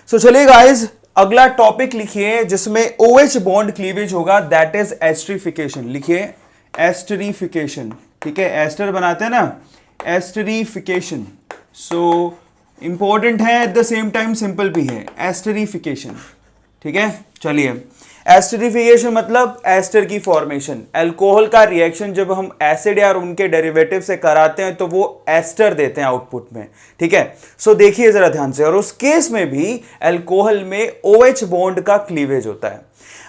सो चलिए गाइस, अगला टॉपिक लिखिए जिसमें OH बॉन्ड क्लीवेज होगा, दैट इज एस्टरिफिकेशन। लिखिए एस्टरिफिकेशन, ठीक है, एस्टर बनाते हैं ना, एस्टरिफिकेशन। सो इंपॉर्टेंट है at the same time simple भी है, एस्टरिफिकेशन, ठीक है। चलिए, एस्टरिफिकेशन मतलब एस्टर की फॉर्मेशन। अल्कोहल का रिएक्शन जब हम एसिड या उनके डेरिवेटिव से कराते हैं तो वो एस्टर देते हैं आउटपुट में, ठीक है। सो देखिए जरा ध्यान से, और उस केस में भी अल्कोहल में OH बॉन्ड का क्लीवेज होता है।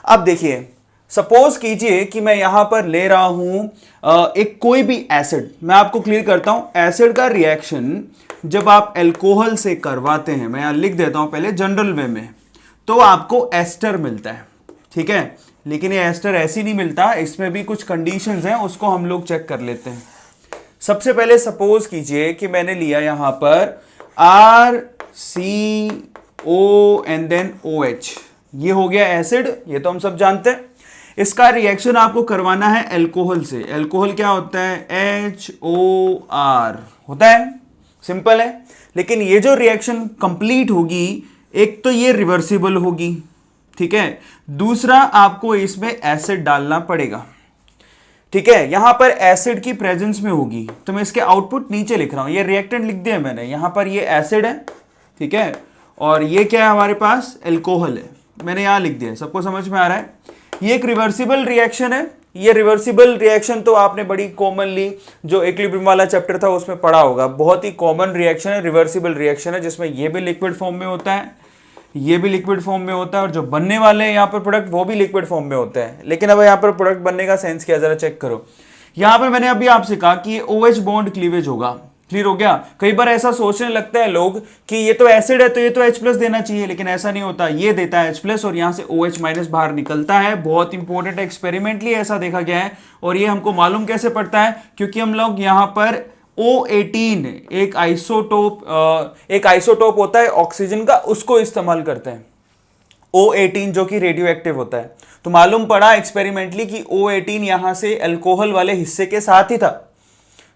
अब देखिए, सपोज कीजिए कि मैं यहां पर ले रहा हूं एक कोई भी एसिड, मैं आपको क्लियर करता हूं। एसिड का रिएक्शन जब आप अल्कोहल से करवाते हैं, मैं यहां लिख देता हूं पहले जनरल वे में, तो आपको एस्टर मिलता है, ठीक है। लेकिन ये एस्टर ऐसी नहीं मिलता, इसमें भी कुछ कंडीशंस हैं, उसको हम लोग चेक कर लेते हैं। सबसे पहले सपोज कीजिए कि मैंने लिया यहां पर RCO एंड देन OH, ये हो गया एसिड, ये तो हम सब जानते हैं। इसका रिएक्शन आपको करवाना है अल्कोहल से। अल्कोहल क्या होता है? HOR होता है, सिंपल है। लेकिन ये जो रिएक्शन कंप्लीट होगी, एक तो ये रिवर्सिबल होगी, ठीक है, दूसरा आपको इसमें एसिड डालना पड़ेगा, ठीक है। यहां पर एसिड की प्रेजेंस में होगी, तो मैं इसके आउटपुट नीचे लिख रहा हूं, ये रिएक्टेंट लिख दिया मैंने, यहां पर ये एसिड है, ठीक है, और ये क्या है हमारे पास? अल्कोहल है, मैंने यहां लिख दिया। सबको समझ में आ रहा है? ये एक रिवर्सिबल रिएक्शन है। ये रिवर्सिबल रिएक्शन तो आपने बड़ी कॉमनली जो इक्विलिब्रियम वाला चैप्टर था उसमें पढ़ा होगा, बहुत ही कॉमन रिएक्शन है, रिवर्सिबल रिएक्शन है, जिसमें ये भी लिक्विड फॉर्म में होता है, ये भी लिक्विड फॉर्म में होता है, और जो बनने वाले हैं यहाँ पर प्रोडक्ट वो भी लिक्विड फॉर्म में होता है। लेकिन अब यहाँ पर प्रोडक्ट बनने का सेंस क्या, जरा चेक करो। यहाँ पर मैंने अभी आपसे कहा कि ये OH बॉन्ड क्लीवेज होगा, क्लियर हो गया। कई बार ऐसा सोचने लगता है लोग कि ये तो एसिड है तो ये तो H+ देना चाहिए, लेकिन ऐसा नहीं होता, ये देता है H+ और यहाँ से OH- बाहर निकलता है। बहुत इंपॉर्टेंट है, एक्सपेरिमेंटली ऐसा देखा गया है। और ये हमको मालूम कैसे पड़ता है? क्योंकि हम लोग यहाँ पर O18 एक आइसोटोप होता है ऑक्सीजन का, उसको इस्तेमाल करते हैं, O18 जो कि रेडियो एक्टिव होता है। तो मालूम पड़ा एक्सपेरिमेंटली कि O18 यहां से अल्कोहल वाले हिस्से के साथ ही था,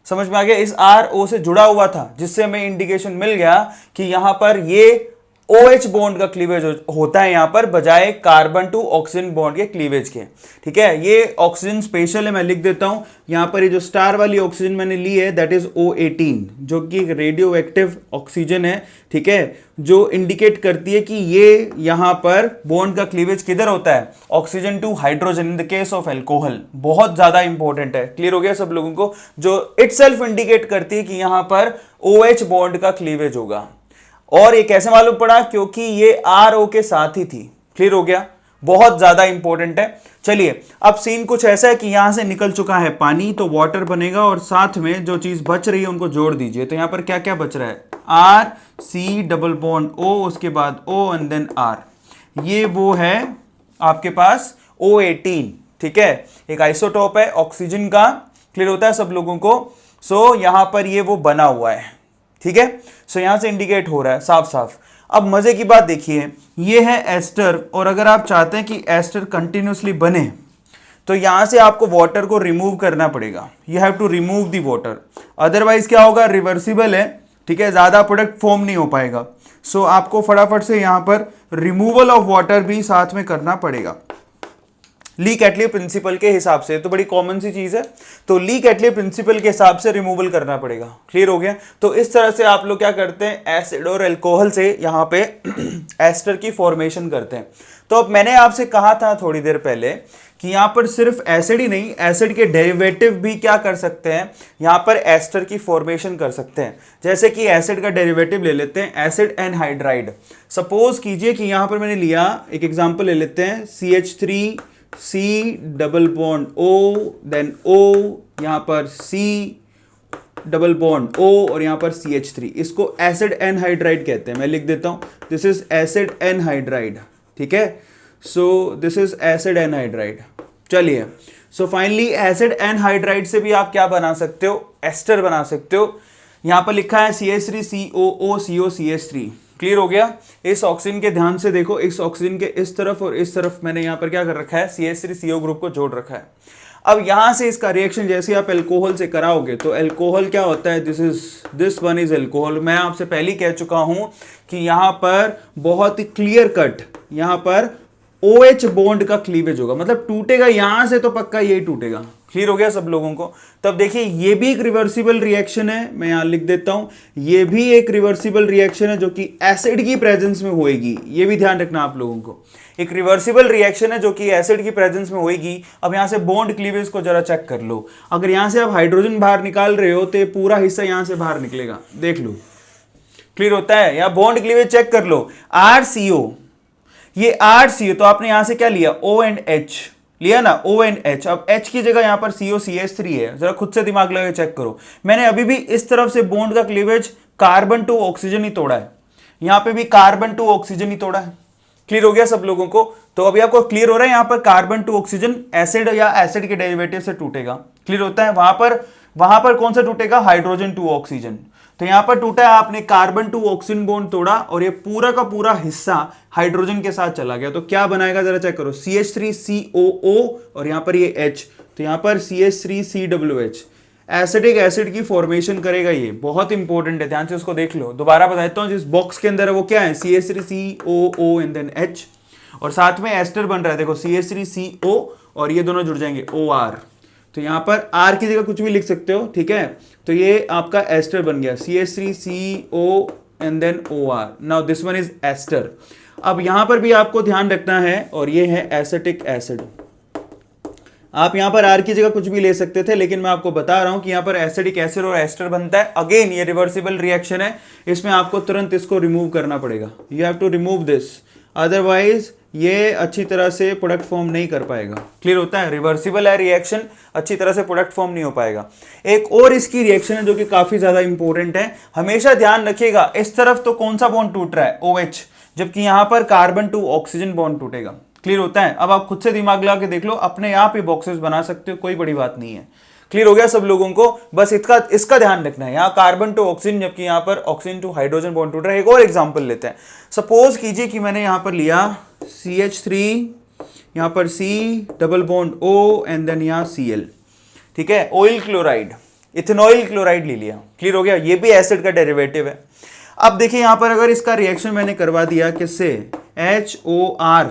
समझ में आ गया, इस RO से जुड़ा हुआ था, जिससे हमें इंडिकेशन मिल गया कि यहां पर ये OH बॉन्ड का क्लीवेज होता है यहां पर, बजाय कार्बन टू ऑक्सीजन बॉन्ड के क्लीवेज के, ठीक है। ये ऑक्सीजन स्पेशल है, मैं लिख देता हूं यहां पर। ये जो स्टार वाली ऑक्सीजन मैंने ली है दैट इज O18, जो कि रेडियो एक्टिव ऑक्सीजन है, ठीक है, जो इंडिकेट करती है कि ये यहां पर बॉन्ड का क्लीवेज किधर होता है? Oxygen to hydrogen in the case of alcohol. बहुत ज्यादा इंपॉर्टेंट है, क्लियर हो गया सब लोगों को, जो इटसेल्फ इंडिकेट करती है कि यहां पर OH बॉन्ड का क्लीवेज होगा। और ये कैसे मालूम पड़ा? क्योंकि ये RO के साथ ही थी, क्लियर हो गया, बहुत ज्यादा इंपॉर्टेंट है। चलिए, अब सीन कुछ ऐसा है कि यहां से निकल चुका है पानी, तो वाटर बनेगा, और साथ में जो चीज बच रही है उनको जोड़ दीजिए। तो यहां पर क्या क्या बच रहा है? RC+O, उसके बाद O एंड देन R, ये वो है आपके पास O18, ठीक है, एक आइसोटोप है ऑक्सीजन का, क्लियर होता है सब लोगों को। सो यहां पर ये वो बना हुआ है, ठीक है। सो यहां से इंडिकेट हो रहा है साफ साफ। अब मजे की बात देखिए, ये है एस्टर, और अगर आप चाहते हैं कि एस्टर कंटिन्यूसली बने तो यहां से आपको वाटर को रिमूव करना पड़ेगा। You have to remove the water, otherwise क्या होगा? रिवर्सिबल है, ठीक है, ज्यादा प्रोडक्ट फॉर्म नहीं हो पाएगा। सो आपको फटाफट से यहां पर रिमूवल ऑफ वाटर भी साथ में करना पड़ेगा, ली कैटले प्रिंसिपल के हिसाब से। तो बड़ी कॉमन सी चीज है, तो ली कैटले प्रिंसिपल के हिसाब से रिमूवल करना पड़ेगा, क्लियर हो गया। तो इस तरह से आप लोग क्या करते हैं? एसिड और अल्कोहल से यहां पे एस्टर की फॉर्मेशन करते हैं। तो अब मैंने आपसे कहा था थोड़ी देर पहले कि यहां पर सिर्फ एसिड ही नहीं, एसिड के डेरिवेटिव भी क्या कर सकते हैं? यहां पर एस्टर की फॉर्मेशन कर सकते हैं। जैसे कि एसिड का डेरिवेटिव ले लेते हैं, एसिड एनहाइड्राइड। सपोज कीजिए कि यहां पर मैंने लिया, एक एग्जांपल ले लेते हैं, CH3C+O, देन O, यहां पर C+O और यहां पर CH3, इसको एसिड एनहाइड्राइड कहते हैं। मैं लिख देता हूं, दिस इज एसिड एनहाइड्राइड, ठीक है। So this is acid anhydride. चलिए, सो फाइनली एसिड एनहाइड्राइड से भी आप क्या बना सकते हो? एस्टर बना सकते हो। यहां पर लिखा है CH3COO CH3, क्लियर हो गया। इस ऑक्सीजन के ध्यान से देखो, इस ऑक्सीजन के इस तरफ और इस तरफ मैंने यहां पर क्या कर रखा है? CH3CO ग्रुप को जोड़ रखा है। अब यहां से इसका रिएक्शन जैसे आप अल्कोहल से कराओगे तो अल्कोहल क्या होता है, दिस वन इज अल्कोहल। मैं आपसे पहले ही कह चुका हूं कि यहां पर बहुत ही क्लियर कट यहां पर OH बॉन्ड का क्लीवेज होगा, मतलब टूटेगा यहां से तो पक्का यही टूटेगा। क्लियर हो गया सब लोगों को? तब देखिए ये भी एक रिवर्सिबल रिएक्शन है, मैं यहां लिख देता हूं, ये भी एक रिवर्सिबल रिएक्शन है जो कि एसिड की प्रेजेंस में होएगी। ये भी ध्यान रखना आप लोगों को, एक रिवर्सिबल रिएक्शन है जो कि एसिड की प्रेजेंस में होएगी। अब यहां से बॉन्ड क्लीवेज को जरा चेक कर लो। अगर यहां से आप हाइड्रोजन बाहर निकाल रहे हो तो ये पूरा हिस्सा यहां से बाहर निकलेगा, देख लो। क्लियर होता है? या बॉन्ड क्लीवेज चेक कर लो, RCO, ये RCO तो आपने यहां से क्या लिया, O एंड H लिया ना, O एंड H। अब H की जगह यहां पर COCH3 है, जरा खुद से दिमाग लगा के चेक करो। मैंने अभी भी इस तरफ से बॉन्ड का क्लीवेज कार्बन टू ऑक्सीजन ही तोड़ा है, यहां पे भी कार्बन टू ऑक्सीजन ही तोड़ा है। क्लियर हो गया सब लोगों को? तो अभी आपको क्लियर हो रहा है यहां पर कार्बन टू ऑक्सीजन एसिड या एसिड के डेरिवेटिव से टूटेगा। क्लियर होता है? वहां पर कौन सा टूटेगा, हाइड्रोजन टू ऑक्सीजन। तो यहां पर टूटा है, आपने कार्बन टू ऑक्सीजन बॉन्ड तोड़ा और ये पूरा का पूरा हिस्सा हाइड्रोजन के साथ चला गया। तो क्या बनाएगा जरा चेक करो, CH3COO और यहां पर ये H, तो यहां पर CH3COOH, एसिडिक एसिड की फॉर्मेशन करेगा। ये बहुत इंपॉर्टेंट है, ध्यान से उसको देख लो। दोबारा बताता हूं, जिस बॉक्स के अंदर है वो क्या है, CH3COO एंड देन H, और साथ में एस्टर बन रहा है, देखो CH3CO और ये दोनों जुड़ जाएंगे OR। तो यहां पर R की जगह कुछ भी लिख सकते हो, ठीक है? तो ये आपका एस्टर बन गया, CH3CO and then OR। Now this one is ester. अब यहां पर भी आपको ध्यान रखना है, और ये है एसिटिक एसिड। आप यहां पर R की जगह कुछ भी ले सकते थे, लेकिन मैं आपको बता रहा हूं कि यहां पर एसिडिक एसिड और एस्टर बनता है। अगेन ये रिवर्सिबल रिएक्शन है, इसमें आपको तुरंत इसको रिमूव करना पड़ेगा। You have to remove this, otherwise ये अच्छी तरह से प्रोडक्ट फॉर्म नहीं कर पाएगा। क्लियर होता है? रिवर्सिबल है रिएक्शन, अच्छी तरह से प्रोडक्ट फॉर्म नहीं हो पाएगा। एक और इसकी रिएक्शन है जो कि काफी ज्यादा इंपॉर्टेंट है, हमेशा ध्यान रखिएगा। इस तरफ तो कौन सा बॉन्ड टूट रहा है, OH, जबकि यहां पर कार्बन टू ऑक्सीजन बॉन्ड टूटेगा। क्लियर होता है? अब आप खुद से दिमाग लगा के देख लो, अपने आप ही बॉक्सेस बना सकते हो, कोई बड़ी बात नहीं है। क्लियर हो गया सब लोगों को? बस इसका ध्यान रखना है, यहाँ कार्बन टू ऑक्सीजन जबकि यहाँ पर ऑक्सीजन टू हाइड्रोजन बॉन्ड टूट रहा है। एक और एग्जांपल लेते हैं। सपोज कीजिए कि मैंने यहाँ पर लिया CH3, यहाँ पर C double bond O and then यहाँ Cl, ठीक है? ऑयल क्लोराइड, इथेनॉइल क्लोराइड ले लिया। क्लियर हो गया? ये भी एसिड का डेरिवेटिव है। अब देखिए यहाँ पर अगर इसका रिएक्शन मैंने करवा दिया किससे, HOR,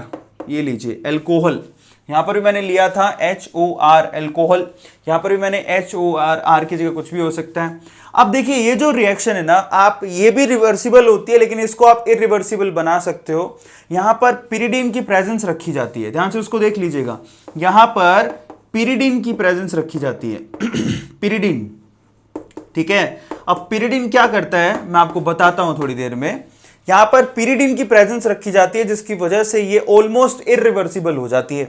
ये लीजिए अल्कोहल, यहां पर भी मैंने लिया था HOR अल्कोहल, यहां पर भी मैंने HOR, R की जगह कुछ भी हो सकता है। अब देखिए ये जो रिएक्शन है ना, आप ये भी रिवर्सिबल होती है, लेकिन इसको आप इरिवर्सिबल बना सकते हो। यहां पर पिरिडीन की प्रेजेंस रखी जाती है, ध्यान से उसको देख लीजिएगा। यहां पर पिरिडीन की प्रेजेंस रखी जाती है पिरिडीन, ठीक है? अब पिरिडीन क्या करता है मैं आपको बताता हूं थोड़ी देर में। यहां पर पिरिडीन की प्रेजेंस रखी जाती है, जिसकी वजह से ये ऑलमोस्ट इरिवर्सिबल हो जाती है।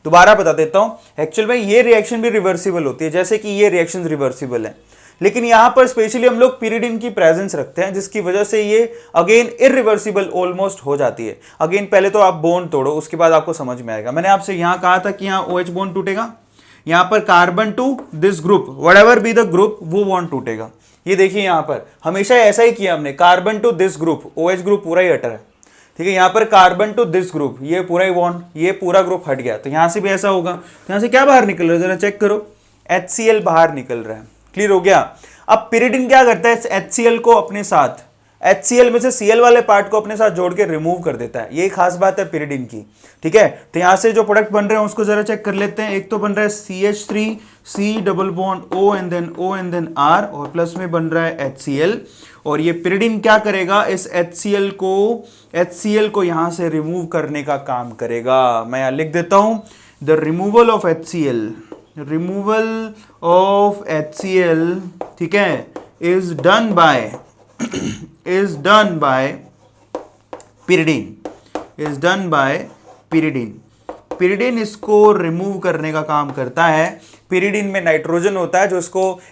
दोबारा बता देता हूं, एक्चुअल में ये रिएक्शन भी रिवर्सिबल होती है, जैसे कि ये रिएक्शन रिवर्सिबल है, लेकिन यहां पर स्पेशली हम लोग पिरिडीन की प्रेजेंस रखते हैं, जिसकी वजह से ये अगेन इरिवर्सिबल ऑलमोस्ट हो जाती है। अगेन पहले तो आप बॉन्ड तोड़ो, उसके बाद आपको समझ में आएगा। मैंने आपसे यहां कहा था कि यहां OH बॉन्ड टूटेगा, यहां पर carbon to this group, whatever be the group, वो बॉन्ड टूटेगा। ये देखिए यहां पर हमेशा ऐसा ही किया हमने, carbon to this group, OH group पूरा ही हटा है, ठीक है? यहां पर कार्बन टू दिस ग्रुप, ये पूरा ही बॉन्ड, ये पूरा ग्रुप हट गया। तो यहां से भी ऐसा होगा। तो यहां से क्या बाहर निकल रहा है जरा चेक करो, HCl बाहर निकल रहा है। क्लियर हो गया? अब पिरिडीन क्या करता है, HCl को अपने साथ, HCl में से Cl वाले पार्ट को अपने साथ जोड़ के रिमूव कर देता है। ये खास बात है पिरिडीन की, ठीक है? तो यहां से जो प्रोडक्ट बन रहे हैं उसको जरा चेक कर लेते हैं। एक तो बन रहा है CH3 C double bond O and then R, और प्लस में बन रहा है HCl। और ये पिरिडीन क्या करेगा, इस HCl को यहां से रिमूव करने का काम करेगा। मैं यहां लिख देता हूं, the removal of HCl, removal of HCl, ठीक है, is done by pyridine. Pyridine इसको रिमूव करने का काम करता है। पिरिडीन में नाइट्रोजन होता है, जो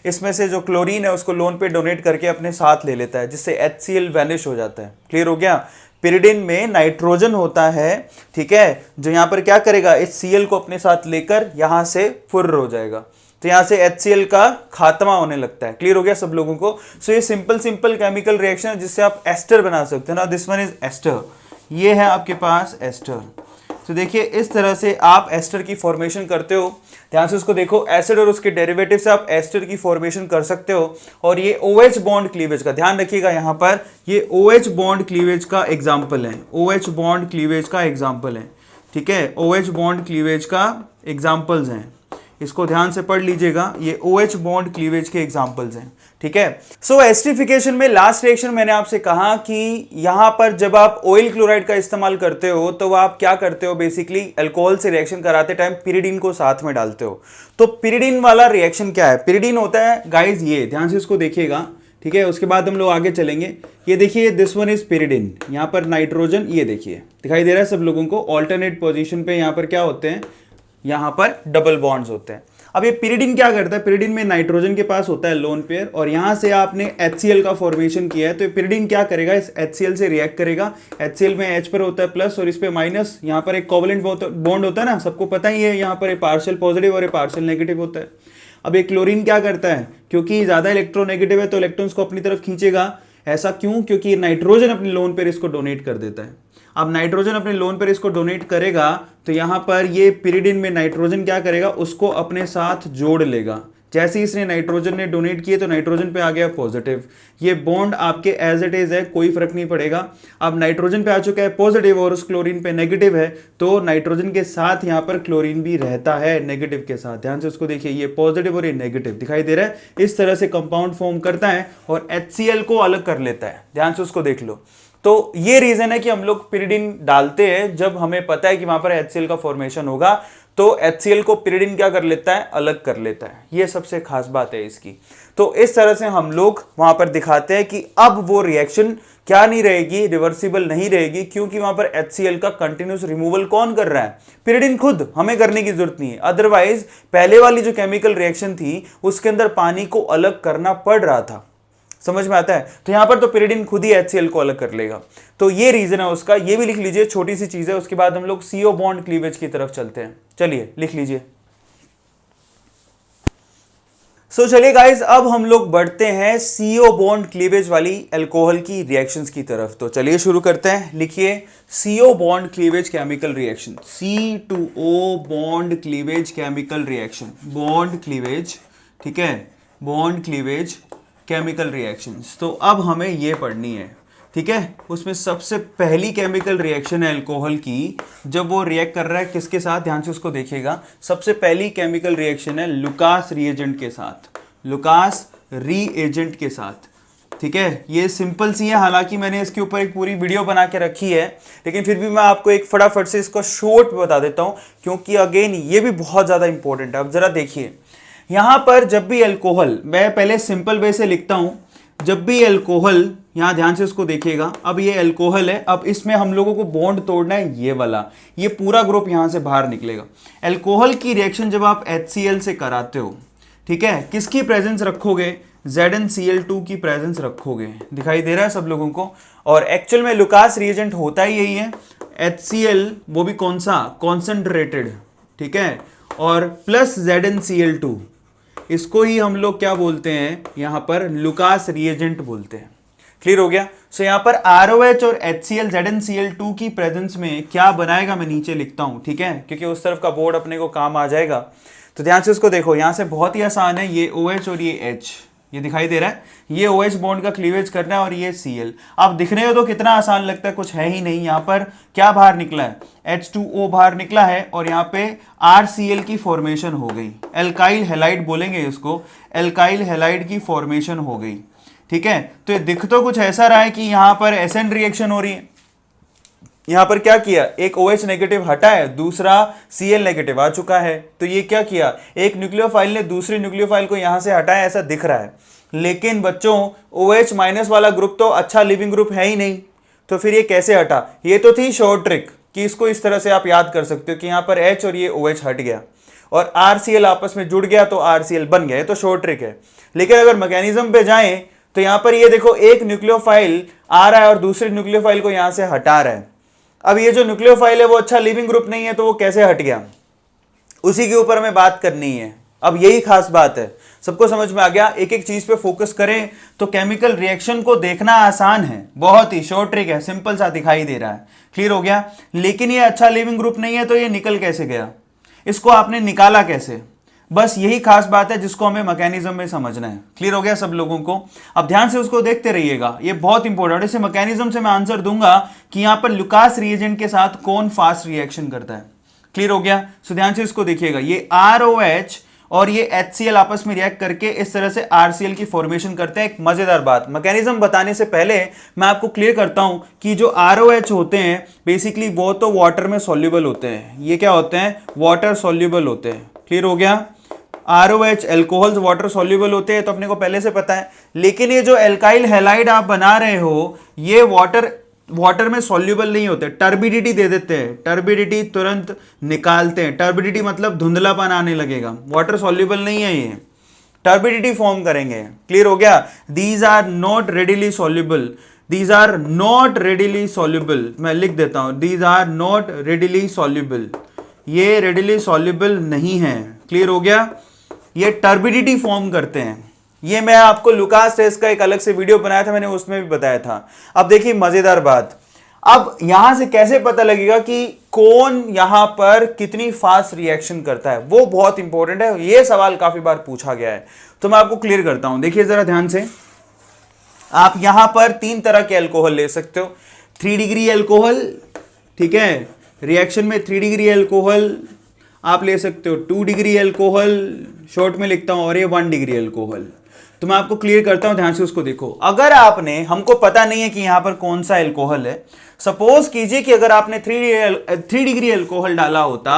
इसमें से जो क्लोरीन है उसको लोन पे डोनेट करके अपने साथ ले लेता है, जिससे HCl वैनिश हो जाता है। क्लियर हो गया? पिरिडीन में नाइट्रोजन होता है, ठीक है, जो यहां पर क्या करेगा, इस Cl को अपने साथ लेकर यहां से फुर्र हो जाएगा। तो यहां से HCl का खात्मा होने लगता है। क्लियर हो गया सब लोगों को? सो ये सिंपल केमिकल रिएक्शन है जिससे आप एस्टर बना सकते हैं ना। दिस वन इज एस्टर, ये है आपके पास एस्टर। तो देखिए इस तरह से आप एस्टर की फॉर्मेशन करते हो। ध्यान से उसको देखो, एसिड और उसके डेरिवेटिव से आप एस्टर की फॉर्मेशन कर सकते हो। और ये OH बॉन्ड क्लीवेज का ध्यान रखिएगा, यहाँ पर ये OH बॉन्ड क्लीवेज का एग्जाम्पल है, OH बॉन्ड क्लीवेज का एग्जाम्पल है, ठीक है, OH बॉन्ड क्लीवेज का एग्जाम्पल्स हैं, इसको ध्यान से पढ़ लीजिएगा, ये OH बॉन्ड क्लीवेज के एग्जांपल्स हैं, ठीक है। सो एस्टरिफिकेशन में लास्ट रिएक्शन मैंने आपसे कहा कि यहां पर जब आप ऑयल क्लोराइड का इस्तेमाल करते हो तो आप क्या करते हो, बेसिकली अल्कोहल से रिएक्शन कराते टाइम पिरिडीन को साथ में डालते हो। तो पिरिडीन वाला रिएक्शन क्या है, पिरिडीन होता है गाइज, ये ध्यान से इसको देखिएगा, ठीक है। उसके बाद हम लोग आगे चलेंगे। ये देखिए दिस वन इज पिरिडीन, यहाँ पर नाइट्रोजन, ये देखिए दिखाई दे रहा है सब लोगों को, ऑल्टरनेट पोजिशन पे यहाँ पर क्या होते हैं, यहाँ पर डबल बॉन्ड्स होते हैं। अब ये पिरिडीन क्या करता है, पिरिडीन में नाइट्रोजन के पास होता है लोन पेयर और यहाँ से आपने HCl का फॉर्मेशन किया है, तो ये पिरिडीन क्या करेगा, इस HCl से रिएक्ट करेगा। HCl में H पर होता है प्लस और इस पे माइनस, यहाँ पर एक कोवलेंट बॉन्ड होता है ना, सबको पता ही है, यहाँ पर एक पार्शियल पॉजिटिव और एक पार्शियल नेगेटिव होता है। अब एक क्लोरीन क्या करता है, क्योंकि ज्यादा इलेक्ट्रोनेगेटिव है तो इलेक्ट्रॉन्स को अपनी तरफ खींचेगा। ऐसा क्यों, क्योंकि नाइट्रोजन अपने लोन पेयर इसको डोनेट कर देता है। अब नाइट्रोजन अपने लोन पर इसको डोनेट करेगा तो यहां पर ये पिरिडीन में नाइट्रोजन क्या करेगा, उसको अपने साथ जोड़ लेगा। जैसे ही इसने नाइट्रोजन ने डोनेट किए तो नाइट्रोजन पे आ गया पॉजिटिव, ये बॉन्ड आपके एज इट इज है, कोई फर्क नहीं पड़ेगा। अब नाइट्रोजन पे आ चुका है पॉजिटिव और उस क्लोरीन पे नेगेटिव है, तो नाइट्रोजन के साथ यहाँ पर क्लोरीन भी रहता है नेगेटिव के साथ। ध्यान से उसको देखिए, ये पॉजिटिव और ये नेगेटिव दिखाई दे रहा है, इस तरह से कंपाउंड फॉर्म करता है और HCl को अलग कर लेता है। ध्यान से उसको देख लो। तो ये रीजन है कि हम लोग पिरिडीन डालते हैं जब हमें पता है कि वहां पर HCl का फॉर्मेशन होगा, तो HCl को पिरिडीन क्या कर लेता है, अलग कर लेता है। ये सबसे खास बात है इसकी। तो इस तरह से हम लोग वहां पर दिखाते हैं कि अब वो रिएक्शन क्या नहीं रहेगी, रिवर्सिबल नहीं रहेगी, क्योंकि वहां पर HCl का कंटिन्यूस रिमूवल कौन कर रहा है, पिरिडीन खुद, हमें करने की जरूरत नहीं है। अदरवाइज पहले वाली जो केमिकल रिएक्शन थी उसके अंदर पानी को अलग करना पड़ रहा था, समझ में आता है। तो यहां पर तो पिरिडीन खुद ही HCl को अलग कर लेगा, तो ये रीजन है उसका। ये भी लिख लीजिए, छोटी सी चीज है। उसके बाद हम लोग CO बॉन्ड क्लीवेज की तरफ चलते हैं, चलिए लिख लीजिए। सो चलिए गाइस, अब हम लोग बढ़ते हैं CO बॉन्ड क्लीवेज वाली अल्कोहल की रिएक्शंस की तरफ। तो चलिए शुरू करते हैं, लिखिए CO bond cleavage chemical reaction, C2O bond cleavage chemical reaction, bond cleavage, ठीक है, बॉन्ड क्लीवेज केमिकल रिएक्शंस। तो अब हमें ये पढ़नी है, ठीक है। उसमें सबसे पहली केमिकल रिएक्शन है अल्कोहल की, जब वो रिएक्ट कर रहा है किसके साथ, ध्यान से उसको देखिएगा। सबसे पहली केमिकल रिएक्शन है लुकास रिएजेंट के साथ, लुकास रिएजेंट के साथ, ठीक है। ये सिंपल सी है, हालांकि मैंने इसके ऊपर एक पूरी वीडियो बना के रखी है, लेकिन फिर भी मैं आपको एक फटाफट से इसको शॉर्ट बता देता हूं, क्योंकि अगेन ये भी बहुत ज्यादा इंपॉर्टेंट है। अब जरा देखिए, यहां पर जब भी अल्कोहल, मैं पहले सिंपल वे से लिखता हूं, जब भी अल्कोहल, यहां ध्यान से उसको देखिएगा, अब ये अल्कोहल है, अब इसमें हम लोगों को बॉन्ड तोड़ना है, ये वाला, ये पूरा ग्रुप यहां से बाहर निकलेगा। अल्कोहल की रिएक्शन जब आप HCl से कराते हो, ठीक है, किसकी प्रेजेंस रखोगे, ZnCl2 की प्रेजेंस रखोगे, दिखाई दे रहा है सब लोगों को। और एक्चुअल में लुकास रिएजेंट होता ही यही है, HCl, वो भी कौन सा, कॉन्सेंट्रेटेड, ठीक है, और प्लस ZnCl2, इसको ही हम लोग क्या बोलते हैं, यहां पर लुकास रिएजेंट बोलते हैं। क्लियर हो गया। सो यहां पर ROH और HCl ZnCl2 की प्रेजेंस में क्या बनाएगा, मैं नीचे लिखता हूं, ठीक है, क्योंकि उस तरफ का बोर्ड अपने को काम आ जाएगा। तो ध्यान से उसको देखो, यहां से बहुत ही आसान है, ये OH और ये H, ये दिखाई दे रहा है, ये OH बॉन्ड का क्लीवेज करना है और ये Cl। अब दिखने को तो कितना आसान लगता है, कुछ है ही नहीं। यहाँ पर क्या बाहर निकला है, H2O बाहर निकला है और यहाँ पे RCl की फॉर्मेशन हो गई, एल्काइल हैलाइड बोलेंगे इसको, एल्काइल हैलाइड की फॉर्मेशन हो गई, ठीक है। तो ये दिख तो कुछ ऐसा रहा है कि यहाँ पर एसेंड रिएक्शन हो रही है। यहां पर क्या किया, एक OH नेगेटिव हटा है, दूसरा Cl नेगेटिव आ चुका है। तो ये क्या किया, एक न्यूक्लियोफाइल ने दूसरी न्यूक्लियोफाइल को यहां से हटाया, ऐसा दिख रहा है। लेकिन बच्चों OH माइनस वाला ग्रुप तो अच्छा लिविंग ग्रुप है ही नहीं, तो फिर ये कैसे हटा। ये तो थी शॉर्ट ट्रिक कि इसको इस तरह से आप याद कर सकते हो कि यहाँ पर H और ये OH हट गया और RCl आपस में जुड़ गया तो RCl बन गया, ये तो शॉर्ट ट्रिक है। लेकिन अगर मैकेनिज्म पे जाएं तो यहाँ पर ये देखो, एक न्यूक्लियोफाइल आ रहा है और दूसरी न्यूक्लियोफाइल को यहां से हटा रहा है। अब ये जो न्यूक्लियोफाइल है वो अच्छा लिविंग ग्रुप नहीं है, तो वो कैसे हट गया, उसी के ऊपर हमें बात करनी है, अब यही खास बात है, सबको समझ में आ गया। एक एक चीज पे फोकस करें तो केमिकल रिएक्शन को देखना आसान है, बहुत ही शॉर्ट ट्रिक है, सिंपल सा दिखाई दे रहा है, क्लियर हो गया। लेकिन ये अच्छा लिविंग ग्रुप नहीं है तो ये निकल कैसे गया, इसको आपने निकाला कैसे, बस यही खास बात है जिसको हमें मैकेनिज्म में समझना है। क्लियर हो गया सब लोगों को। अब ध्यान से उसको देखते रहिएगा, ये बहुत इंपॉर्टेंट है। इसे मैकेनिज्म से मैं आंसर दूंगा कि यहां पर लुकास रिएजेंट के साथ कौन फास्ट रिएक्शन करता है। क्लियर हो गया, सो ध्यान से इसको देखिएगा। ये ROH और ये HCl आपस में रिएक्ट करके इस तरह से RCl की फॉर्मेशन करते हैं। एक मजेदार बात, मैकेनिज्म बताने से पहले मैं आपको क्लियर करता हूं कि जो ROH होते हैं बेसिकली वो तो वाटर में सॉल्युबल होते हैं। ये क्या होते हैं, वाटर सॉल्युबल होते हैं। क्लियर हो गया, ROH एल्कोहल्स वाटर सॉल्युबल होते हैं तो अपने को पहले से पता है। लेकिन ये जो एल्काइल हैलाइड आप बना रहे हो ये वाटर में सॉल्युबल नहीं होते, टर्बिडिटी दे देते हैं, टर्बिडिटी तुरंत निकालते हैं। टर्बिडिटी मतलब धुंधलापन आने लगेगा, वाटर सॉल्युबल नहीं है, ये टर्बिडिटी फॉर्म करेंगे। क्लियर हो गया, these are not readily soluble, these are not readily soluble, मैं लिख देता हूं, these are not readily soluble, ये रेडिली सॉल्युबल नहीं है। क्लियर हो गया, ये टर्बिडिटी फॉर्म करते हैं। ये मैं आपको लुकास टेस्ट का एक अलग से वीडियो बनाया था, मैंने उसमें भी बताया था। अब देखिए मजेदार बात, अब यहां से कैसे पता लगेगा कि कौन यहां पर कितनी फास्ट रिएक्शन करता है, वो बहुत इंपॉर्टेंट है। ये सवाल काफी बार पूछा गया है तो मैं आपको क्लियर करता हूं। देखिए जरा ध्यान से, आप यहां पर 3 तरह के अल्कोहल ले सकते हो। 3 डिग्री अल्कोहल, ठीक है, रिएक्शन में 3 डिग्री अल्कोहल आप ले सकते हो, 2 डिग्री अल्कोहल शॉर्ट में लिखता हूं, और ये 1 डिग्री अल्कोहल। तो मैं आपको क्लियर करता हूं, ध्यान से उसको देखो। अगर आपने, हमको पता नहीं है कि यहां पर कौन सा अल्कोहल है, सपोज कीजिए कि अगर आपने 3 डिग्री अल्कोहल डाला होता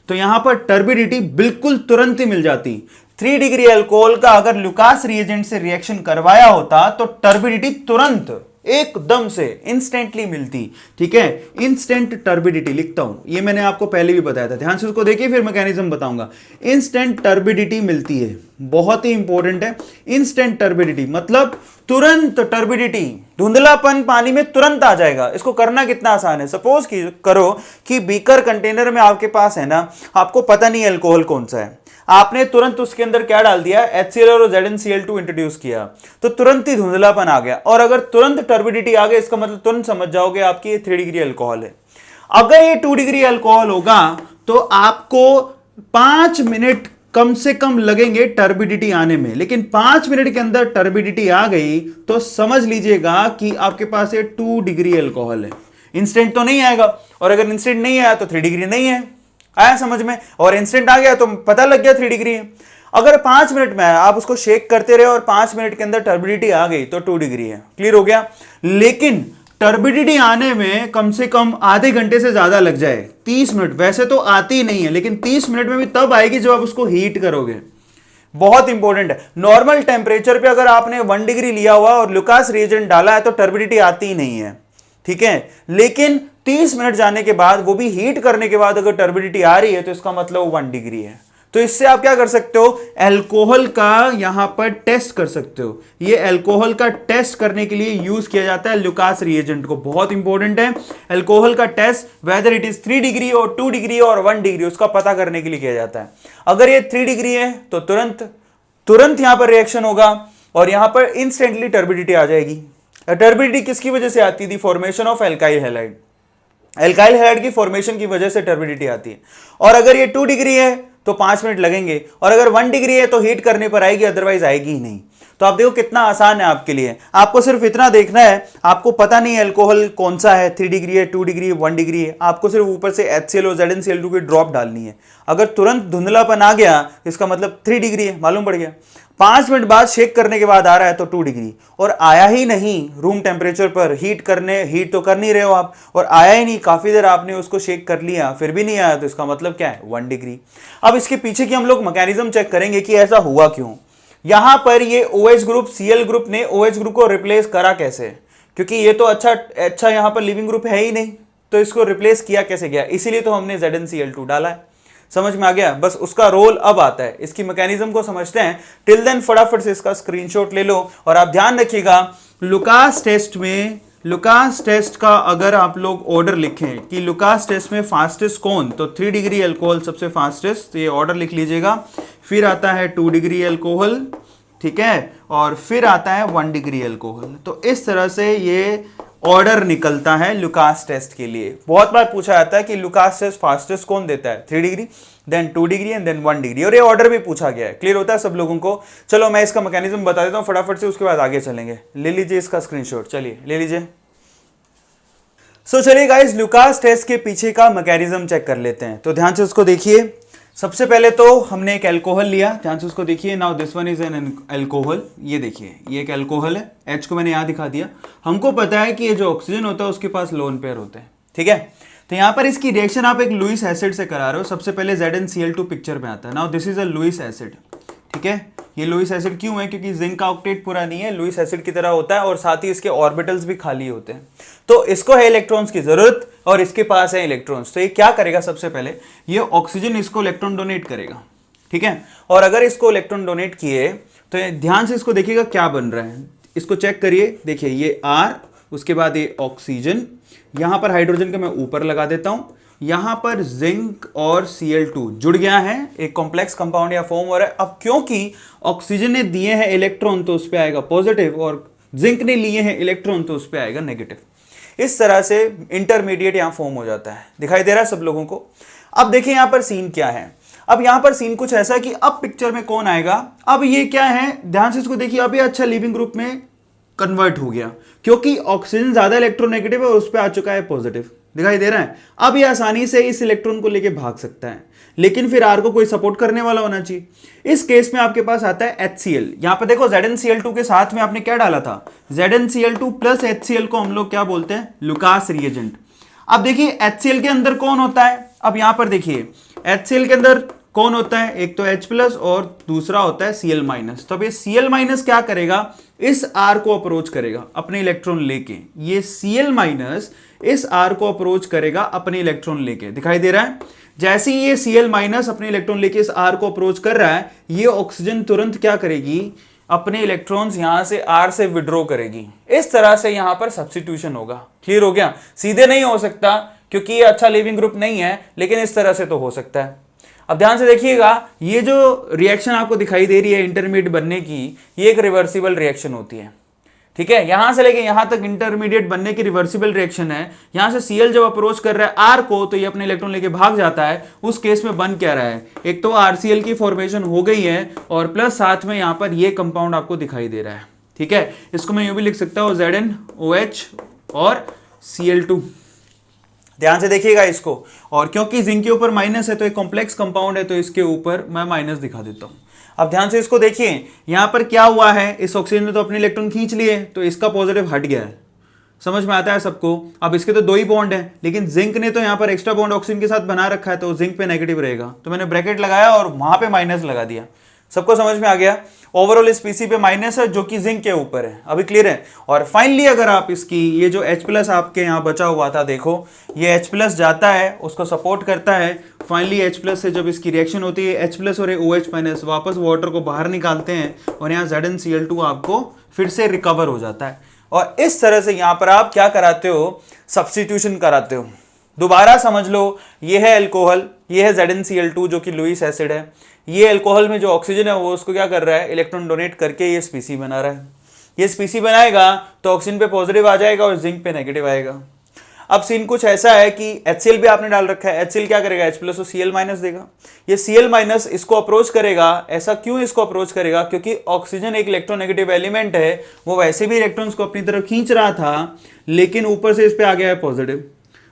तो यहां पर टर्बिडिटी बिल्कुल तुरंत ही मिल जाती। 3 डिग्री अल्कोहल का अगर लुकास रिएजेंट से रिएक्शन करवाया होता तो टर्बिडिटी तुरंत एकदम से इंस्टेंटली मिलती। ठीक है, इंस्टेंट टर्बिडिटी लिखता हूं, ये मैंने आपको पहले भी बताया था, ध्यान से उसको देखिए फिर मैकेनिज्म बताऊंगा। इंस्टेंट टर्बिडिटी मिलती है, बहुत ही इंपॉर्टेंट है। इंस्टेंट टर्बिडिटी मतलब तुरंत टर्बिडिटी, धुंधलापन पानी में तुरंत आ जाएगा। इसको करना कितना आसान है, सपोज करो कि बीकर कंटेनर में आपके पास है ना, आपको पता नहीं अल्कोहल कौन सा है, आपने तुरंत उसके अंदर क्या डाल दिया, HCl और ZnCl2 इंट्रोड्यूस किया, तो तुरंत ही धुंधलापन आ गया। और अगर तुरंत टर्बिडिटी आ गया, इसका मतलब तुरंत समझ जाओगे आपकी ये 3 डिग्री अल्कोहल है। अगर ये 2 डिग्री अल्कोहल होगा तो आपको 5 मिनट कम से कम लगेंगे टर्बिडिटी आने में, लेकिन 5 मिनट के अंदर टर्बिडिटी आ गई तो समझ लीजिएगा कि आपके पास ये 2 डिग्री अल्कोहल है। इंस्टेंट तो नहीं आएगा, और अगर इंस्टेंट नहीं आया तो 3 डिग्री नहीं है। आया समझ में, और इंस्टेंट आ गया तो पता लग गया 3 डिग्री है। अगर 5 मिनट में आप उसको शेक करते रहे और 5 मिनट के अंदर टर्बिडिटी आ गई तो 2 डिग्री है। क्लियर हो गया, लेकिन टर्बिडिटी आने में कम से कम आधे घंटे से ज्यादा लग जाए, 30 मिनट, वैसे तो आती ही नहीं है, लेकिन 30 मिनट में भी तब आएगी जब आप उसको हीट करोगे। बहुत इंपॉर्टेंट है, नॉर्मल टेम्परेचर पे अगर आपने 1 डिग्री लिया हुआ और लुकास रिएजेंट डाला है तो टर्बिडिटी आती ही नहीं है। ठीक है, लेकिन 30 मिनट जाने के बाद, वो भी हीट करने के बाद अगर टर्बिडिटी आ रही है तो इसका मतलब 1 डिग्री है। तो इससे आप क्या कर सकते हो, अल्कोहल का यहां पर टेस्ट कर सकते हो। ये अल्कोहल का टेस्ट करने के लिए यूज किया जाता है लुकास रिएजेंट को, बहुत इंपॉर्टेंट है। अल्कोहल का test whether it is 3 degree और 2 डिग्री और 1 डिग्री, उसका पता करने के लिए किया जाता है। अगर ये 3 डिग्री है तो तुरंत यहां पर रिएक्शन होगा और यहां पर इंस्टेंटली टर्बिडिटी आ जाएगी। टर्बिडिटी किसकी वजह से आती थी, formation of alkyl halide, alkyl halide की फॉर्मेशन की वजह से टर्बिडिटी आती है। और अगर ये 2 डिग्री है तो 5 मिनट लगेंगे, और अगर 1 डिग्री है तो हीट करने पर आएगी, अदरवाइज आएगी ही नहीं। तो आप देखो कितना आसान है आपके लिए, आपको सिर्फ इतना देखना है, आपको पता नहीं है अल्कोहल कौन सा है, 3 डिग्री है, 2 डिग्री है, 1 डिग्री है, आपको सिर्फ ऊपर से HCl और ZnCl2 की ड्रॉप डालनी है। अगर तुरंत धुंधलापन आ गया इसका मतलब 3 डिग्री है, मालूम पड़ गया। 5 मिनट बाद शेक करने के बाद आ रहा है तो 2 डिग्री, और आया ही नहीं रूम टेम्परेचर पर, हीट तो कर नहीं रहे हो आप, और आया ही नहीं, काफी देर आपने उसको शेक कर लिया फिर भी नहीं आया, तो इसका मतलब क्या है, 1 डिग्री। अब इसके पीछे की हम लोग मैकेनिज्म चेक करेंगे कि ऐसा हुआ क्यों। यहां पर ये OH ग्रुप, Cl ग्रुप ने OH ग्रुप को रिप्लेस करा कैसे, क्योंकि ये तो अच्छा यहां पर लिविंग ग्रुप है ही नहीं, तो इसको रिप्लेस किया कैसे गया, इसीलिए तो हमने ZnCl2 डाला है। समझ में आ गया, बस उसका रोल अब आता है, इसकी मैकेनिज्म को समझते हैं। टिल देन फटाफट से इसका स्क्रीनशॉट ले लो, और आप ध्यान रखिएगा लुकास टेस्ट में, लुकास टेस्ट का अगर आप लोग ऑर्डर लिखें कि लुकास टेस्ट में फास्टेस्ट कौन, तो 3 डिग्री अल्कोहल सबसे फास्टेस्ट, तो ये ऑर्डर लिख लीजिएगा। फिर आता है 2 डिग्री अल्कोहल, ठीक है, और फिर आता है 1 डिग्री अल्कोहल। तो इस तरह से ये ऑर्डर निकलता है लुकास टेस्ट के लिए। बहुत बार पूछा जाता है कि लुकास टेस्ट फास्टेस्ट कौन देता है, 3 degree, then 2 degree and then 1 degree, और ये ऑर्डर भी पूछा गया है। क्लियर होता है सब लोगों को? चलो मैं इसका मैकेनिज्म बता देता हूं फटाफट से, उसके बाद आगे चलेंगे। ले लीजिए इसका स्क्रीनशॉट, चलिए ले लीजिए। चलिए गाइस, लुकास टेस्ट के पीछे का मैकेनिज्म चेक कर लेते हैं। तो ध्यान से उसको देखिए। सबसे पहले तो हमने एक अल्कोहल लिया, ध्यान से उसको देखिए। Now this one is an alcohol, ये देखिए ये एक अल्कोहल है, H को मैंने यहाँ दिखा दिया। हमको पता है कि ये जो ऑक्सीजन होता है उसके पास लोन पेयर होते हैं, ठीक है। तो यहाँ पर इसकी रिएक्शन आप एक लुईस एसिड से करा रहे हो। सबसे पहले ZnCl2 पिक्चर में आता है। Now this is a Lewis acid, ठीक है। ये लुईस एसिड क्यों है? क्योंकि जिंक का ऑक्टेट पूरा नहीं है, लुईस एसिड की तरह होता है, और साथ ही इसके ऑर्बिटल्स भी खाली होते हैं। तो इसको है इलेक्ट्रॉन्स की जरूरत और इसके पास है इलेक्ट्रॉन्स। तो ये क्या करेगा? सबसे पहले ये ऑक्सीजन इसको इलेक्ट्रॉन डोनेट करेगा, ठीक है। और अगर इसको इलेक्ट्रॉन डोनेट किए तो ध्यान से इसको देखिएगा क्या बन रहा है, इसको चेक करिए। देखिए ये R, उसके बाद ये ऑक्सीजन, यहां पर हाइड्रोजन का मैं ऊपर लगा देता हूं, यहां पर जिंक और Cl2 जुड़ गया है, एक कॉम्प्लेक्स कंपाउंड या फॉर्म हो रहा है। अब क्योंकि ऑक्सीजन ने दिए हैं इलेक्ट्रॉन तो उस पर आएगा पॉजिटिव, और जिंक ने लिए हैं इलेक्ट्रॉन तो उस पर आएगा नेगेटिव। इस तरह से इंटरमीडिएट यहां फॉर्म हो जाता है। दिखाई दे रहा है सब लोगों को? अब देखिए यहां पर सीन क्या है। अब यहां पर सीन कुछ ऐसा है कि अब पिक्चर में कौन आएगा? अब ये क्या है, ध्यान से इसको देखिए। अब ये अच्छा लिविंग ग्रुप में कन्वर्ट हो गया, क्योंकि ऑक्सीजन ज्यादा इलेक्ट्रोनेगेटिव है और उस पर आ चुका है पॉजिटिव। दिखाई दे रहा है? अब ये आसानी से इस इलेक्ट्रॉन को लेके भाग सकता है, लेकिन फिर R को कोई सपोर्ट करने वाला होना चाहिए। इस केस में आपके पास आता है HCl। यहां पे देखो ZnCl2 के साथ में आपने क्या डाला था? ZnCl2 प्लस HCl को हम लोग क्या बोलते हैं? Lucas reagent. अब देखिए HCl के अंदर कौन होता है? अब यहां पर देखिए HCl के अंदर कौन होता है? एक तो H+ और दूसरा होता है Cl-। तो अब ये Cl- क्या करेगा? इस R को अप्रोच करेगा अपने इलेक्ट्रॉन लेके। ये Cl- इस R को अप्रोच करेगा अपने इलेक्ट्रॉन लेके। दिखाई दे रहा है? जैसे ही ये Cl- अपने इलेक्ट्रॉन लेके इस R को अप्रोच कर रहा है, ये ऑक्सीजन तुरंत क्या करेगी? अपने इलेक्ट्रॉन्स यहां से R से विड्रॉ करेगी। इस तरह से यहां पर सब्स्टिट्यूशन होगा। क्लियर हो गया? सीधे नहीं हो सकता क्योंकि ये अच्छा लिविंग ग्रुप नहीं है, लेकिन इस तरह से तो हो सकता है। अब ध्यान से देखिएगा, ये जो रिएक्शन आपको दिखाई दे रही है इंटरमीडिएट बनने की, ये एक रिवर्सिबल रिएक्शन होती है, ठीक है। यहां से लेके यहां तक इंटरमीडिएट बनने की रिवर्सिबल रिएक्शन है। यहां से Cl जब अप्रोच कर रहा है R को, तो ये अपने इलेक्ट्रॉन लेके भाग जाता है। उस केस में बन क्या रहा है? एक तो RCl की फॉर्मेशन हो गई है, और प्लस साथ में यहां पर ये कंपाउंड आपको दिखाई दे रहा है, ठीक है। इसको मैं यूं भी लिख सकता हूं ZnOH और Cl2। ध्यान से देखिएगा इसको। और क्योंकि जिंक के ऊपर माइनस है तो एक कॉम्प्लेक्स कंपाउंड है, तो इसके ऊपर मैं माइनस दिखा देता हूं। अब ध्यान से इसको देखिए, यहां पर क्या हुआ है? इस ऑक्सीजन ने तो अपने इलेक्ट्रॉन खींच लिए, तो इसका पॉजिटिव हट गया है। समझ में आता है सबको? अब इसके तो 2 ही बॉन्ड हैं, लेकिन जिंक ने तो यहां पर एक्स्ट्रा बॉन्ड ऑक्सीजन के साथ बना रखा है, तो जिंक पे नेगेटिव रहेगा। तो मैंने ब्रैकेट लगाया और वहां पे माइनस लगा दिया। सबको समझ में आ गया? ओवरऑल इस पीसी पे माइनस है जो कि जिंक के ऊपर है। अभी क्लियर है? और फाइनली अगर आप इसकी ये जो H+ आपके यहाँ बचा हुआ था, देखो ये H+ जाता है, उसको सपोर्ट करता है। फाइनली H+ से जब इसकी रिएक्शन होती है, H+ और OH- वापस वाटर को बाहर निकालते हैं, और यहाँ ZnCl2 आपको फिर से रिकवर हो जाता है। और इस तरह से यहाँ पर आप क्या कराते हो? सब्स्टिट्यूशन कराते हो। दोबारा समझ लो, ये है अल्कोहल, ये है ZnCl2 जो कि लुईस एसिड है। ये अल्कोहल में जो ऑक्सीजन है वो उसको क्या कर रहा है? इलेक्ट्रॉन डोनेट करके ये स्पीसी बना रहा है। ये स्पीसी बनाएगा तो ऑक्सीजन पे पॉजिटिव आ जाएगा और जिंक पे नेगेटिव आएगा। अब सीन कुछ ऐसा है कि HCl भी आपने डाल रखा है। HCl क्या करेगा? H+ और Cl- देगा। ये Cl- इसको अप्रोच करेगा। ऐसा क्यों इसको अप्रोच करेगा? क्योंकि ऑक्सीजन एक इलेक्ट्रोनेगेटिव एलिमेंट है, वो वैसे भी इलेक्ट्रॉन्स को अपनी तरफ खींच रहा था, लेकिन ऊपर से इस पे आ गया है पॉजिटिव।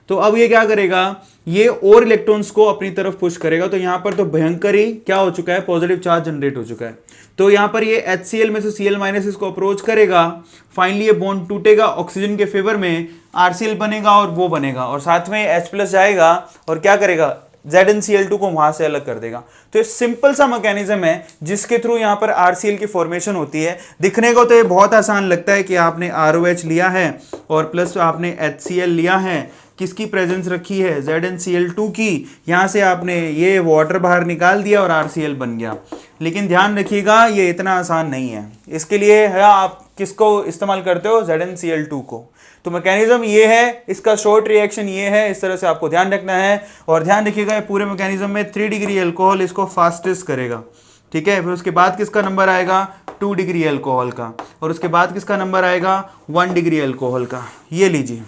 तो अब ये क्या करेगा? ये और इलेक्ट्रॉन्स को अपनी तरफ पुश करेगा। तो यहां पर तो भयंकर ही क्या हो चुका है? पॉजिटिव चार्ज जनरेट हो चुका है। तो यहां पर ये HCl में से Cl- इसको अप्रोच करेगा। फाइनली ये बॉन्ड टूटेगा ऑक्सीजन के फेवर में, RCl बनेगा और वो बनेगा, और साथ में H+ जाएगा और क्या करेगा? ZnCl2 को वहां से अलग कर देगा। तो ये सिंपल सा मैकेनिज्म है जिसके थ्रू यहां पर RCl की फॉर्मेशन होती है। दिखने को तो ये बहुत आसान लगता है कि आपने ROH लिया है और प्लस आपने HCl लिया है, किसकी प्रेजेंस रखी है? ZnCl2 की। यहां से आपने ये वाटर बाहर निकाल दिया और RCl बन गया। लेकिन ध्यान रखिएगा, ये इतना आसान नहीं है। इसके लिए है आप किसको इस्तेमाल करते हो? ZnCl2 को। तो मैकेनिज्म ये है, इसका शॉर्ट रिएक्शन ये है। इस तरह से आपको ध्यान रखना है। और ध्यान रखिएगा, पूरे मैकेनिज्म में 3 डिग्री अल्कोहल इसको फास्टेस्ट करेगा। ठीक है। फिर उसके बाद किसका नंबर आएगा 2 डिग्री अल्कोहल का, और उसके बाद किसका नंबर आएगा 1 डिग्री अल्कोहल का। ये लीजिए,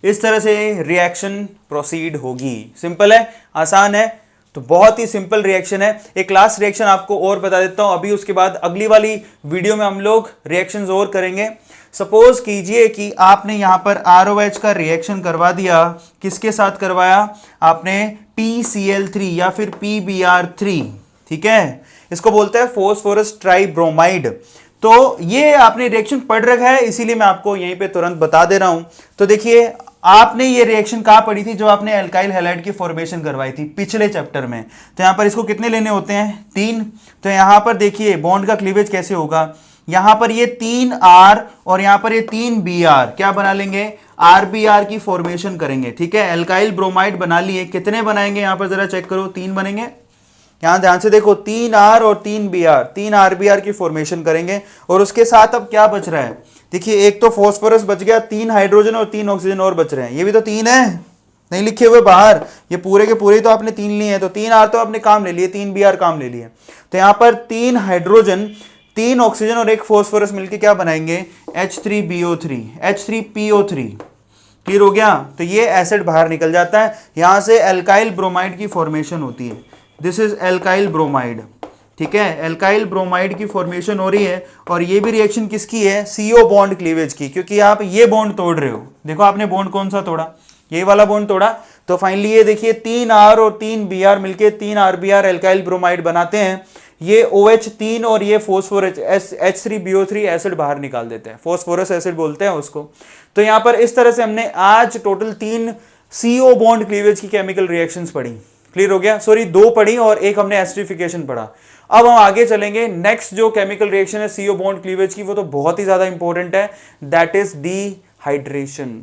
इस तरह से रिएक्शन प्रोसीड होगी। सिंपल है, आसान है, तो बहुत ही सिंपल रिएक्शन है। एक लास्ट रिएक्शन आपको और बता देता हूं अभी, उसके बाद अगली वाली वीडियो में हम लोग रिएक्शंस और करेंगे। सपोज कीजिए कि आपने यहां पर ROH का रिएक्शन करवा दिया, किसके साथ करवाया आपने, PCl3 या फिर PBr3, ठीक है, इसको बोलते हैं फोस्फोरस ट्राइब्रोमाइड। तो ये आपने रिएक्शन पढ़ रखा है, इसीलिए मैं आपको यहीं पे तुरंत बता दे रहा हूं। तो देखिए, आपने ये रिएक्शन कहां पढ़ी थी, जो आपने अल्काइल हैलाइड की फॉर्मेशन करवाई थी पिछले चैप्टर में। तो यहां पर इसको कितने लेने होते हैं, 3। तो यहां पर देखिए बॉन्ड का क्लीवेज कैसे होगा, यहां पर ये 3R और यहां पर ये 3Br क्या बना लेंगे, RBr की फॉर्मेशन करेंगे, ठीक है। अल्काइल ब्रोमाइड बना लिए, कितने बनाएंगे यहां पर जरा चेक करो, 3 बनेंगे। यहां ध्यान से देखो, 3R और 3Br, 3 RBr की फॉर्मेशन करेंगे। और उसके साथ अब क्या बच रहा है, देखिए एक तो फॉस्फोरस बच गया, 3 हाइड्रोजन और 3 ऑक्सीजन और बच रहे हैं, ये भी तो 3 है, नहीं लिखे हुए बाहर, ये पूरे के पूरे तो आपने 3 लिए हैं, तो 3R तो आपने काम ले लिए, 3Br काम ले लिए। तो यहां पर 3 हाइड्रोजन, 3 ऑक्सीजन और 1 फॉस्फोरस मिलकर क्या बनाएंगे, H3BO3, H3PO3। क्लियर हो गया। तो ये एसिड बाहर निकल जाता है, यहां से अल्काइल ब्रोमाइड की फॉर्मेशन होती है। दिस इज अल्काइल ब्रोमाइड, ठीक है, अल्काइल ब्रोमाइड की फॉर्मेशन हो रही है। और ये भी रिएक्शन किसकी है, CO बॉन्ड क्लीवेज की, क्योंकि आप ये बॉन्ड तोड़ रहे हो। देखो आपने बॉन्ड कौन सा तोड़ा, ये वाला बॉन्ड तोड़ा। तो फाइनली ये देखिए 3R और 3Br मिलके 3RBr अल्काइल ब्रोमाइड बनाते हैं। ये OH3 और ये फॉस्फोरस H3BO3 एसिड बाहर निकाल देते हैं, फॉस्फोरस एसिड बोलते हैं उसको। तो यहां पर इस तरह से हमने आज टोटल 3 CO बॉन्ड क्लीवेज की केमिकल रिएक्शंस पढ़ी। क्लियर हो गया, सॉरी 2 पढ़ी और एक हमने एस्टरिफिकेशन पढ़ा। अब हम आगे चलेंगे, नेक्स्ट जो केमिकल रिएक्शन है CO बॉन्ड क्लीवेज की, वो तो बहुत ही ज्यादा इंपॉर्टेंट है, दैट इज डिहाइड्रेशन,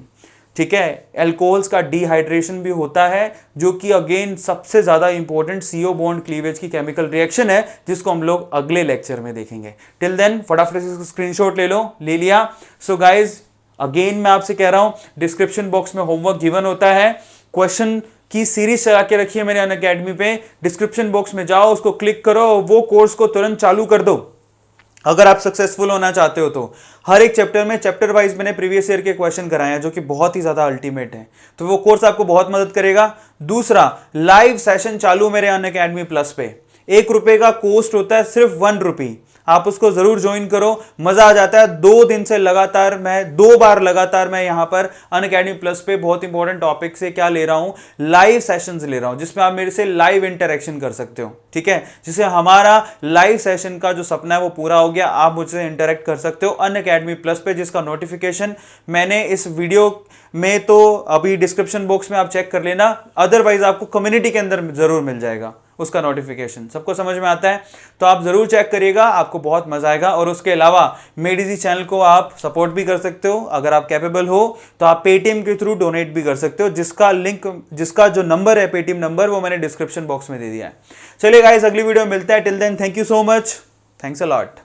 ठीक है। अल्कोहल्स का डिहाइड्रेशन भी होता है, जो कि अगेन सबसे ज्यादा इंपॉर्टेंट CO बॉन्ड क्लीवेज की केमिकल रिएक्शन है, जिसको हम लोग अगले लेक्चर में देखेंगे। टिल देन फटाफट से स्क्रीनशॉट ले लो, ले लिया। सो गाइज अगेन मैं आपसे कह रहा हूं, डिस्क्रिप्शन बॉक्स में होमवर्क गिवन होता है, क्वेश्चन की सीरीज चला के रखी है मैंने अनअकैडमी पे। डिस्क्रिप्शन बॉक्स में जाओ, उसको क्लिक करो, वो कोर्स को तुरंत चालू कर दो अगर आप सक्सेसफुल होना चाहते हो। तो हर एक चैप्टर में चैप्टर वाइज मैंने प्रीवियस ईयर के क्वेश्चन कराए हैं, जो कि बहुत ही ज्यादा अल्टीमेट है, तो वो कोर्स आपको बहुत मदद करेगा। दूसरा, लाइव सेशन चालू मेरे अनअकैडमी प्लस पे, 1 रुपए का कॉस्ट होता है, सिर्फ 1 रुपी, आप उसको जरूर ज्वाइन करो, मजा आ जाता है। 2 दिन से लगातार मैं 2 बार लगातार मैं यहां पर अनअकैडमी प्लस पे बहुत इंपॉर्टेंट टॉपिक से क्या ले रहा हूं, लाइव सेशंस ले रहा हूं, जिसमें आप मेरे से लाइव इंटरेक्शन कर सकते हो, ठीक है। जिससे हमारा लाइव सेशन का जो सपना है वो पूरा हो गया, आप मुझसे इंटरेक्ट कर सकते हो अनअकैडमी प्लस पे, जिसका नोटिफिकेशन मैंने इस वीडियो में तो अभी डिस्क्रिप्शन बॉक्स में आप चेक कर लेना, अदरवाइज आपको कम्युनिटी के अंदर जरूर मिल जाएगा उसका नोटिफिकेशन। सबको समझ में आता है तो आप जरूर चेक करिएगा, आपको बहुत मजा आएगा। और उसके अलावा मेडिजी चैनल को आप सपोर्ट भी कर सकते हो, अगर आप कैपेबल हो तो आप पेटीएम के थ्रू डोनेट भी कर सकते हो, जिसका लिंक, जिसका जो नंबर है पेटीएम नंबर, वो मैंने डिस्क्रिप्शन बॉक्स में दे दिया है। चलिए गाइस, अगली वीडियो में मिलता है। Till then thank you so much, thanks a lot.